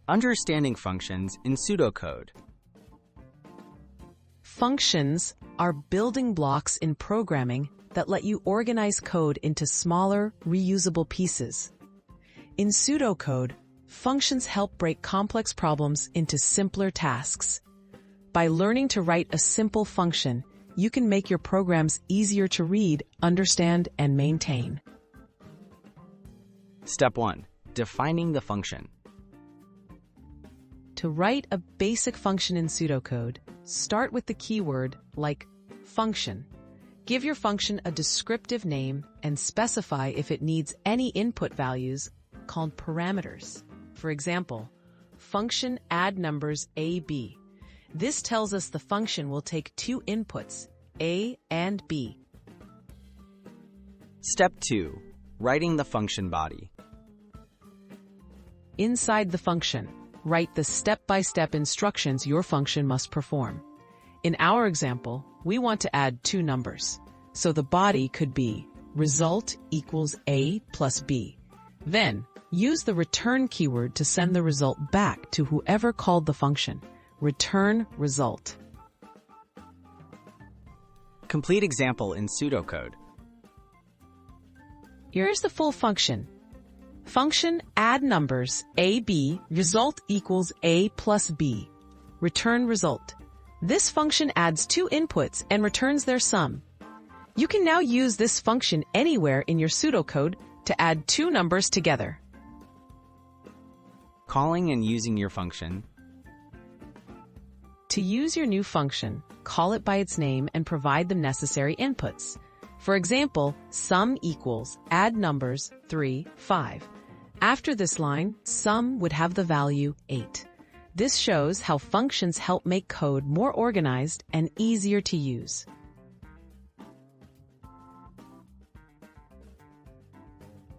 Understanding functions in pseudocode. Functions are building blocks in programming that let you organize code into smaller, reusable pieces. In pseudocode, functions help break complex problems into simpler tasks. By learning to write a simple function, you can make your programs easier to read, understand, and maintain. Step 1. Defining the function. To write a basic function in pseudocode, start with the keyword like function. Give your function a descriptive name and specify if it needs any input values called parameters. For example, function add numbers a, b. This tells us the function will take two inputs, a and b. Step 2. Writing the function body. Inside the function, write the step-by-step instructions your function must perform. In our example, we want to add two numbers, so the body could be result equals a plus b. Then, use the return keyword to send the result back to whoever called the function. Return result. Complete example in pseudocode. Here's the full function. Function add numbers a, b, result equals a plus b. Return result. This function adds two inputs and returns their sum. You can now use this function anywhere in your pseudocode to add two numbers together. Calling and using your function. To use your new function, call it by its name and provide the necessary inputs. For example, sum equals add numbers 3, 5. After this line, sum would have the value 8. This shows how functions help make code more organized and easier to use.